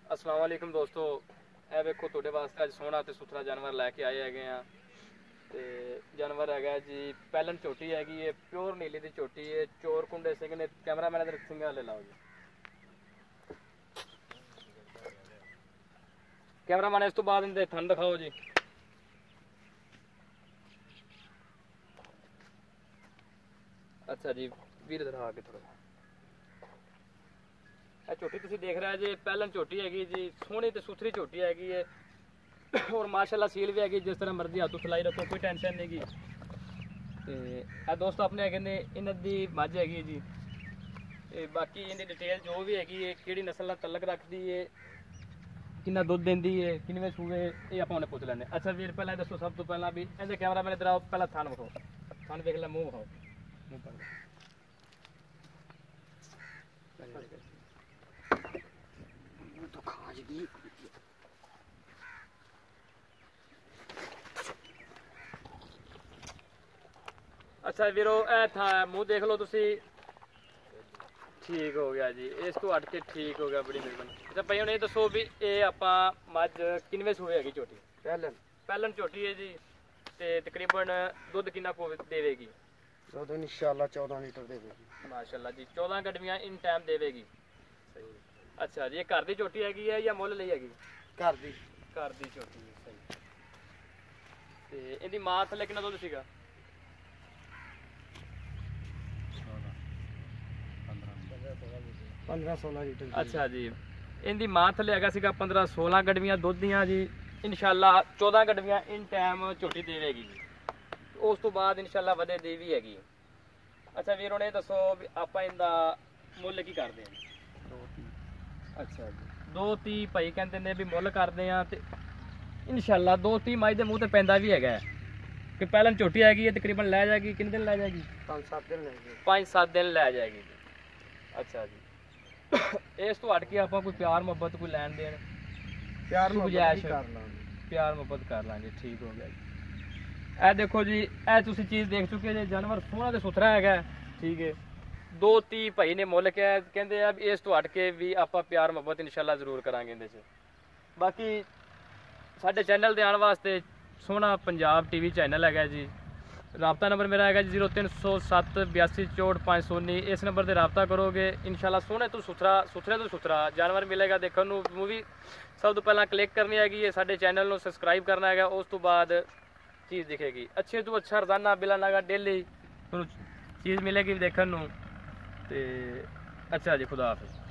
अस्सलाम वालेकुम दोस्तों, ਇਹ ਵੇਖੋ ਤੁਹਾਡੇ ਵਾਸਤੇ ਅੱਜ ਸੋਹਣਾ ਤੇ ਸੁਥਰਾ ਜਾਨਵਰ ਲੈ ਕੇ ਆਏ ਹੈਗੇ ਆ। ਤੇ ਜਾਨਵਰ ਹੈਗਾ ਜੀ ਪਹਿਲਨ ਝੋਟੀ ਹੈਗੀ ਹੈ, ਪਿਓਰ ਨੀਲੀ ਦੀ ਝੋਟੀ ਹੈ। ਚੋਰ ਕੁੰਡੇ ਸਿੰਘ ਨੇ ਕੈਮਰਾਮੈਨ ਇਧਰ ਸਿੰਘਾਂ ਲੈ ਲਾਓ ਜੀ। ਕੈਮਰਾਮੈਨ ਇਸ ਤੋਂ ਬਾਅਦ ਇਹਦੇ ਥਣ ਦਿਖਾਓ ਜੀ। ਅੱਛਾ ਜੀ ਵੀਰ ਇਧਰ ਆ ਕੇ ਥੋੜਾ ਇਹ ਝੋਟੀ ਤੁਸੀਂ ਦੇਖ ਰਹੇ ਜੇ ਪਹਿਲਨ ਝੋਟੀ ਹੈਗੀ ਜੀ, ਸੋਹਣੀ ਤੇ ਸੁਥਰੀ ਝੋਟੀ ਹੈਗੀ ਹੈ और माशाल्लाह सील भी हैगी, जिस तरह मर्जी हाथों खिलाई रखो, कोई टेंशन नहीं गी। ते आ दोस्त अपने हैगे ने इन्हां दी मझ हैगी जी। ते बाकी इन्दी डिटेल जो भी हैगी है, केड़ी नस्ल नाल तलक रखदी है, किन्ना दुध देंदी है, किनवे सूए, ये आपां हुणे पुछ लैंदे। अच्छा वीर पहला दसो सब तो पहला भी इहदे कैमरामैन इधर आओ, पहला थान विखाओ, थान देख ले, मुंह विखाओ, मुंह पकड़ तो खाज दी। अच्छा वीरो ए था मुंह देख लो तुसी, ठीक हो गया जी, इस तो हट के ठीक हो गया, बड़ी मेहरबानी। अच्छा भाई हुण ये दसो भी ये आपां मझ किनवे सूए हैगी झोटी? पहलन झोटी है जी। ते तकरीबन दुध किन्ना को देवेगी? दुध इंशाल्लाह 14 लीटर देवेगी माशाल्लाह जी, 14 गड्डियां इन टाइम देवेगी। सही। अच्छा जी, ये घर दी झोटी हैगी है या मुੱਲ ਲਈ हैगी? घर दी झोटी है। सही। ते इहदी मां थल्ले किन्ना दुध सीगा? 15-16 लीटर। अच्छा जी, इनकी मां थले हैगा सीगा 15-16 गड्डियां दुध दियां जी। इंशाल्लाह 14 गड्डियां इन टाइम झोटी देवेगी जी। उस तो बाद इंशाल्लाह वधे दी भी हैगी। अच्छा वीर हुण ये दसो भी आपां इनदा मुੱਲ की करदे हां? अच्छा जी, 230 भाई कहंदे ने भी मुੱਲ करदे हां ते इंशाल्लाह 230 मई दे मूंह ते पैंदा भी हैगा कि पहलन झोटी हैगी है, तकरीबन लै जाएगी कितने दिन लै जाएगी? 5-7 दिन लगेंगे। 5-7 दिन लै जाएगी जी। अच्छा जी, इस तो हट के आप कोई प्यार मुहब्बत कोई लैन देन प्यार गुजाइश कर लांगे, प्यार मुहब्बत कर लांगे, ठीक हो गया जी। ए देखो जी, ए तुसी चीज़ देख चुके जे, जानवर सोहना ते सुथरा है, ठीक है। 230 भाई ने मुੱਲ किया, कहते हैं इस तो हट के भी आप प्यार मुहब्बत इंशाल्लाह जरूर करांगे इहदे च। बाकी साडे चैनल दे आने वास्ते सोहना पंजाब टीवी चैनल है जी। राबता नंबर मेरा है जी 0307 82 64 519। इस नंबर से राबता करोगे इंशाल्लाह सोहने तो सुथरा जानवर मिलेगा देखने को। मूवी सब तो पहला क्लिक करनी हैगी है, साडे चैनल को सबसक्राइब करना है, उस तो बाद चीज़ दिखेगी। अच्छे तो अच्छा रोजाना बिला नागा डेली चीज़ मिलेगी देखने को। अच्छा जी, खुदा हाफिज़।